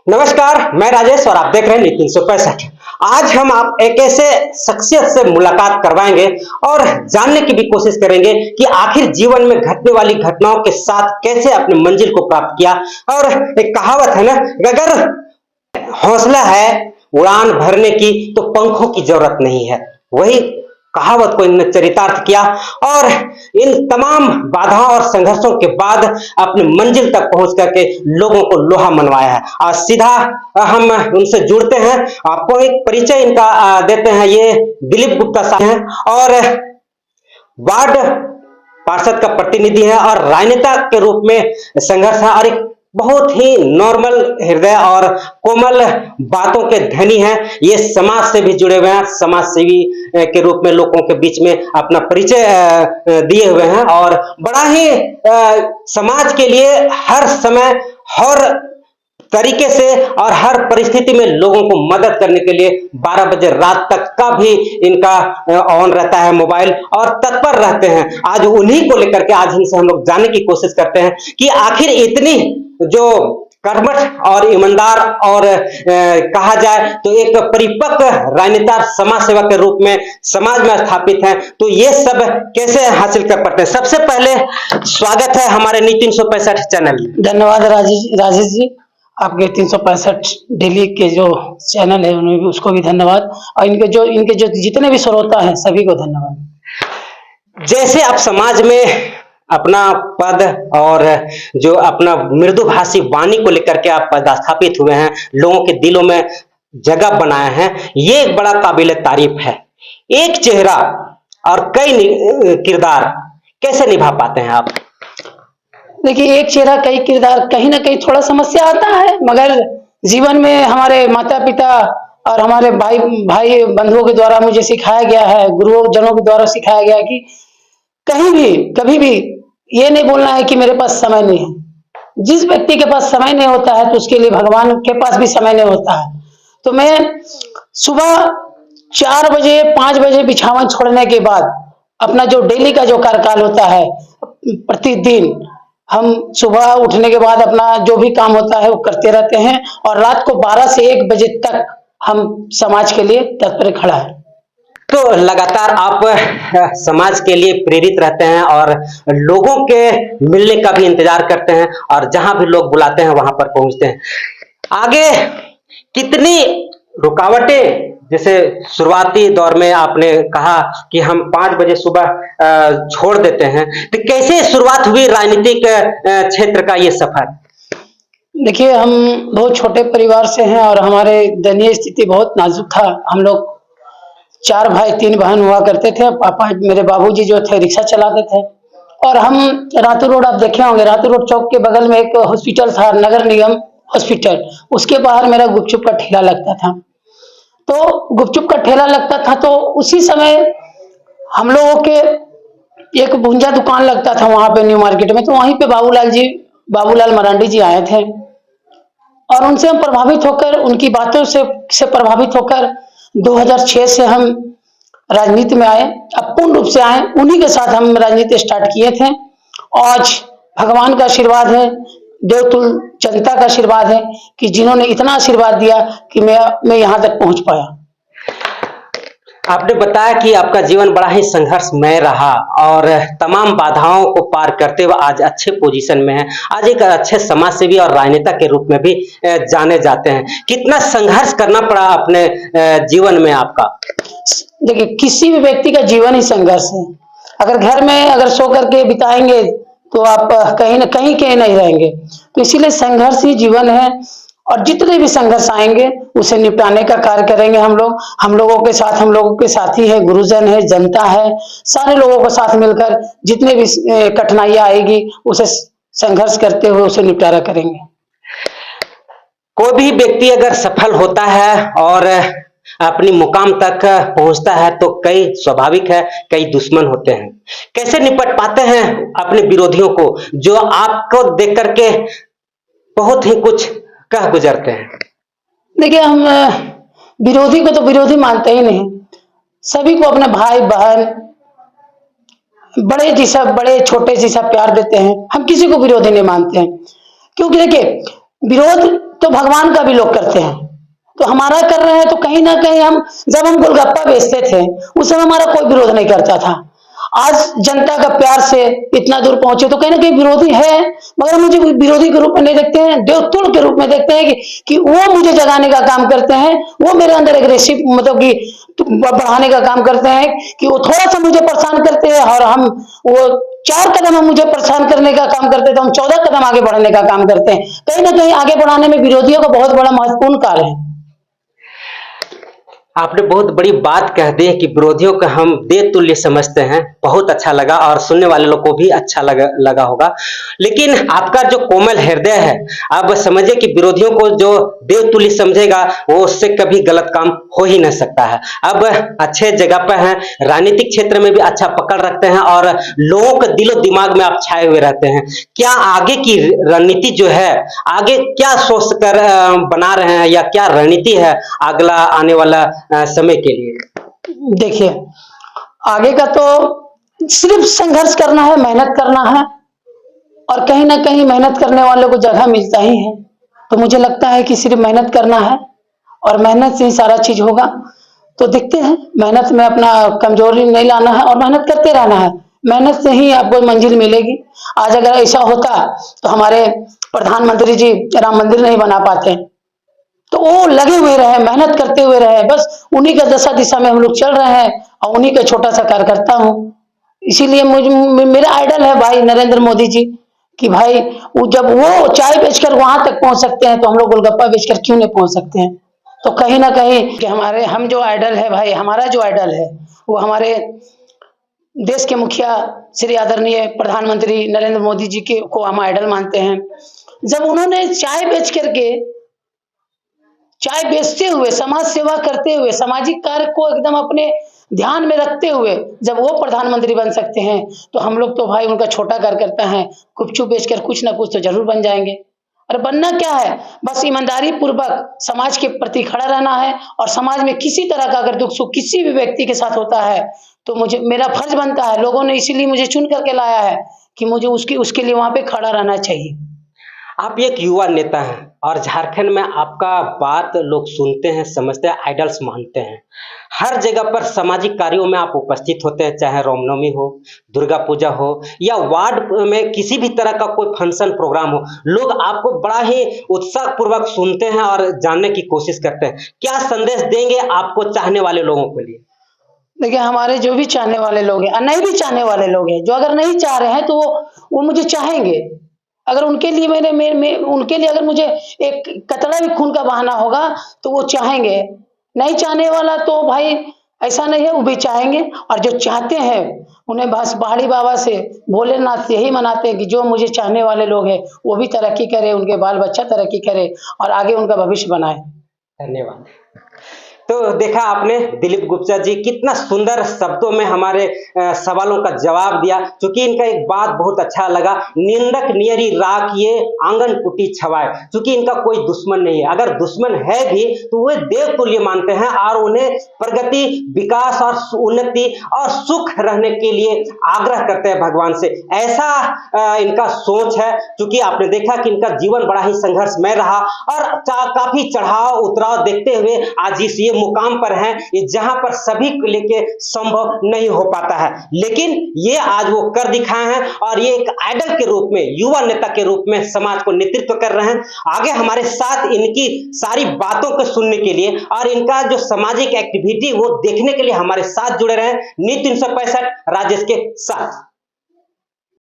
नमस्कार, मैं राजेश और आप देख रहे हैं नीति 365। आज हम आप एक ऐसे शख्सियत से मुलाकात करवाएंगे और जानने की भी कोशिश करेंगे कि आखिर जीवन में घटने वाली घटनाओं के साथ कैसे अपनी मंजिल को प्राप्त किया। और एक कहावत है ना, अगर हौसला है उड़ान भरने की तो पंखों की जरूरत नहीं है। वही कहावत को इन्होंने चरितार्थ किया और इन तमाम बाधाओं और संघर्षों के बाद अपनी मंजिल तक पहुंच करके लोगों को लोहा मनवाया है। और सीधा हम उनसे जुड़ते हैं, आपको एक परिचय इनका देते हैं। ये दिलीप गुप्ता साहब हैं और वार्ड पार्षद का प्रतिनिधि है और राजनेता के रूप में संघर्ष है और एक बहुत ही नॉर्मल हृदय और कोमल बातों के धनी हैं। ये समाज से भी जुड़े हुए हैं, समाज सेवी के रूप में लोगों के बीच में अपना परिचय दिए हुए हैं और बड़ा ही समाज के लिए हर समय हर तरीके से और हर परिस्थिति में लोगों को मदद करने के लिए 12 बजे रात तक का भी इनका ऑन रहता है मोबाइल और तत्पर रहते हैं। आज उन्हीं को लेकर के आज इनसे हम लोग जानने की कोशिश करते हैं कि आखिर इतनी जो कर्मठ और ईमानदार और कहा जाए तो एक परिपक्व राजनेता समाज सेवा के रूप में समाज में स्थापित हैं, तो ये सब कैसे हासिल कर पाते हैं। सबसे पहले स्वागत है हमारे नीति 365 चैनल में। धन्यवाद राजेश जी, आपके 365 डेली के जो चैनल है उन्हें भी उसको भी धन्यवाद और इनके जो जितने भी श्रोता हैं सभी को धन्यवाद। जैसे आप समाज में अपना पद और जो अपना मृदुभाषी वाणी को लेकर के आप पदस्थापित हुए हैं, लोगों के दिलों में जगह बनाए हैं, ये एक बड़ा काबिल तारीफ है। एक चेहरा और कई किरदार कैसे निभा पाते हैं आप? देखिए, एक चेहरा कई किरदार कहीं ना कहीं थोड़ा समस्या आता है, मगर जीवन में हमारे माता पिता और हमारे भाई बंधुओं के द्वारा मुझे सिखाया गया है, गुरुजनों के द्वारा सिखाया गया है कि कहीं भी कभी भी ये नहीं बोलना है कि मेरे पास समय नहीं है। जिस व्यक्ति के पास समय नहीं होता है तो उसके लिए भगवान के पास भी समय नहीं होता है। तो मैं सुबह 4 बजे 5 बजे बिछावन छोड़ने के बाद अपना जो डेली का जो कार्यकाल होता है, प्रतिदिन हम सुबह उठने के बाद अपना जो भी काम होता है वो करते रहते हैं और रात को 12 से 1 बजे तक हम समाज के लिए तत्पर खड़ा है। तो लगातार आप समाज के लिए प्रेरित रहते हैं और लोगों के मिलने का भी इंतजार करते हैं और जहां भी लोग बुलाते हैं वहां पर पहुंचते हैं। आगे कितनी रुकावटें, जैसे शुरुआती दौर में आपने कहा कि हम 5 बजे सुबह छोड़ देते हैं, तो कैसे शुरुआत हुई राजनीतिक क्षेत्र का ये सफर? देखिए, हम बहुत छोटे परिवार से हैं और हमारे दयनीय स्थिति बहुत नाजुक था। हम लोग 4 भाई 3 बहन हुआ करते थे। पापा मेरे बाबूजी जो थे रिक्शा चलाते थे और हम रातू रोड, आप देखे होंगे, रातू रोड चौक के बगल में एक हॉस्पिटल था, नगर निगम हॉस्पिटल, उसके बाहर मेरा गुपचुप का ठेला लगता था। तो गुपचुप का ठेला लगता था तो उसी समय हम लोगों के एक भुंजा दुकान लगता था वहां पे न्यू मार्केट में, तो वहीं पे बाबूलाल मरांडी जी आए थे और उनसे हम प्रभावित होकर, उनकी बातों से प्रभावित होकर 2006 से हम राजनीति में आए, अब पूर्ण रूप से आए। उन्हीं के साथ हम राजनीति स्टार्ट किए थे। आज भगवान का आशीर्वाद है, देवतुल जनता का आशीर्वाद है कि जिन्होंने इतना आशीर्वाद दिया कि मैं यहाँ तक पहुंच पाया। आपने बताया कि आपका जीवन बड़ा ही संघर्षमय रहा और तमाम बाधाओं को पार करते हुए आज अच्छे पोजीशन में है, आज एक अच्छे समाज सेवी और राजनेता के रूप में भी जाने जाते हैं। कितना संघर्ष करना पड़ा अपने जीवन में आपका? देखिए, किसी भी व्यक्ति का जीवन ही संघर्ष है। अगर घर में अगर सो करके बिताएंगे तो आप कहीं न कहीं के नहीं रहेंगे, तो इसीलिए संघर्ष ही जीवन है और जितने भी संघर्ष आएंगे उसे निपटाने का कार्य करेंगे हम लोग। हम लोगों के साथी है, गुरुजन है, जनता है, सारे लोगों के साथ मिलकर जितने भी कठिनाइयां आएगी उसे संघर्ष करते हुए उसे निपटारा करेंगे। कोई भी व्यक्ति अगर सफल होता है और अपनी मुकाम तक पहुंचता है तो कई स्वाभाविक है कई दुश्मन होते हैं। कैसे निपट पाते हैं अपने विरोधियों को जो आपको देख करके बहुत ही कुछ कह गुजरते हैं? देखिए, हम विरोधी को तो विरोधी मानते ही नहीं, सभी को अपने भाई बहन, बड़े छोटे जैसा प्यार देते हैं। हम किसी को विरोधी नहीं मानते हैं, क्योंकि देखिए, विरोध तो भगवान का भी लोग करते हैं, तो हमारा कर रहे हैं। तो कहीं ना कहीं हम, जब हम गोलगप्पा बेचते थे उस समय हमारा कोई विरोध नहीं करता था। आज जनता का प्यार से इतना दूर पहुंचे तो कहीं ना कहीं विरोधी है, मगर मुझे विरोधी के रूप में नहीं देखते हैं, देवतुल्य के रूप में देखते हैं कि वो मुझे जगाने का काम करते हैं, वो मेरे अंदर एग्रेसिव मतलब कि बढ़ाने का काम करते हैं, कि वो थोड़ा सा मुझे परेशान करते हैं और हम वो 4 कदम हम मुझे परेशान करने का काम करते हैं तो हम 14 कदम आगे बढ़ने का काम करते हैं। कहीं ना कहीं आगे बढ़ाने में विरोधियों का बहुत बड़ा महत्वपूर्ण कार्य है। आपने बहुत बड़ी बात कह दी कि विरोधियों को हम देवतुल्य समझते हैं। बहुत अच्छा लगा और सुनने वाले लोग को भी अच्छा लगा होगा। लेकिन आपका जो कोमल हृदय है, आप समझिए कि विरोधियों को जो देवतुल्य समझेगा वो उससे कभी गलत काम हो ही नहीं सकता है। अब अच्छे जगह पर हैं, राजनीतिक क्षेत्र में भी अच्छा पकड़ रखते हैं और लोगों के दिलो दिमाग में आप छाए हुए रहते हैं। क्या आगे की रणनीति जो है, आगे क्या सोच कर बना रहे हैं, या क्या रणनीति है अगला आने वाला समय के लिए? देखिए, आगे का तो सिर्फ संघर्ष करना है, मेहनत करना है, और कहीं ना कहीं मेहनत करने वालों को जगह मिलता ही है। तो मुझे लगता है कि सिर्फ मेहनत करना है और मेहनत से ही सारा चीज होगा। तो देखते हैं, मेहनत में अपना कमजोरी नहीं लाना है और मेहनत करते रहना है। मेहनत से ही आपको मंजिल मिलेगी। आज अगर ऐसा होता तो हमारे प्रधानमंत्री जी राम मंदिर नहीं बना पाते, तो वो लगे हुए रहे, मेहनत करते हुए रहे, बस उन्हीं का दशा दिशा में हम लोग चल रहे हैं और उन्हीं का छोटा सा कार्यकर्ता हूँ। इसीलिए मेरा आइडल है भाई नरेंद्र मोदी जी, कि भाई वो जब वो चाय बेचकर वहां तक पहुंच सकते हैं तो हम लोग गोलगप्पा बेचकर क्यों नहीं पहुंच सकते हैं। तो कहीं ना कहीं कि हम जो आइडल है भाई, हमारा जो आइडल है वो हमारे देश के मुखिया श्री आदरणीय प्रधानमंत्री नरेंद्र मोदी जी के को हम आइडल मानते हैं। जब उन्होंने चाय बेचते हुए, समाज सेवा करते हुए, सामाजिक कार्य को एकदम अपने ध्यान में रखते हुए जब वो प्रधानमंत्री बन सकते हैं, तो हम लोग तो भाई उनका छोटा कार्यकर्ता है, गुपचुप बेचकर कुछ ना कुछ तो जरूर बन जाएंगे। और बनना क्या है, बस ईमानदारी पूर्वक समाज के प्रति खड़ा रहना है। और समाज में किसी तरह का अगर दुख सुख किसी भी व्यक्ति के साथ होता है तो मेरा फर्ज बनता है, लोगों ने इसीलिए मुझे चुन करके लाया है कि मुझे उसके लिए वहां पे खड़ा रहना चाहिए। आप एक युवा नेता हैं और झारखंड में आपका बात लोग सुनते हैं, समझते हैं, आइडल्स मानते हैं। हर जगह पर सामाजिक कार्यों में आप उपस्थित होते हैं, चाहे रामनवमी हो, दुर्गा पूजा हो, या वार्ड में किसी भी तरह का कोई फंक्शन प्रोग्राम हो, लोग आपको बड़ा ही उत्साह पूर्वक सुनते हैं और जानने की कोशिश करते हैं। क्या संदेश देंगे आपको चाहने वाले लोगों के लिए? देखिए, हमारे जो भी चाहने वाले लोग हैं और नहीं भी चाहने वाले लोग हैं, जो अगर नहीं चाह रहे हैं तो वो मुझे चाहेंगे। अगर उनके लिए उनके लिए अगर मुझे एक कतरा भी खून का बहाना होगा तो वो चाहेंगे। नहीं चाहने वाला तो भाई ऐसा नहीं है, वो भी चाहेंगे। और जो चाहते हैं उन्हें बस पहाड़ी बाबा से, भोलेनाथ से यही मनाते हैं कि जो मुझे चाहने वाले लोग हैं वो भी तरक्की करे, उनके बाल बच्चा तरक्की करे और आगे उनका भविष्य बनाए। धन्यवाद। तो देखा आपने दिलीप गुप्ता जी कितना सुंदर शब्दों में हमारे सवालों का जवाब दिया। चूंकि इनका एक बात बहुत अच्छा लगा, निंदक नियरी राख ये आंगन कुटी छवाए। चूंकि इनका कोई दुश्मन नहीं है, अगर दुश्मन है भी तो वे देवतुल्य मानते हैं और उन्हें प्रगति, विकास और उन्नति और सुख रहने के लिए आग्रह करते हैं भगवान से। ऐसा इनका सोच है। चूंकि आपने देखा कि इनका जीवन बड़ा ही संघर्षमय रहा और काफी चढ़ाव उतराव देखते हुए आज इस मुकाम पर हैं जहां पर सभी को लेके संभव नहीं हो पाता है, लेकिन ये आज वो कर दिखाए हैं और ये एक आइडल के रूप में, युवा नेता के रूप में समाज को नेतृत्व कर रहे हैं। आगे हमारे साथ इनकी सारी बातों को सुनने के लिए और इनका जो सामाजिक एक्टिविटी वो देखने के लिए हमारे साथ जुड़े रहे। न्यूज़ 365 राजेश के साथ।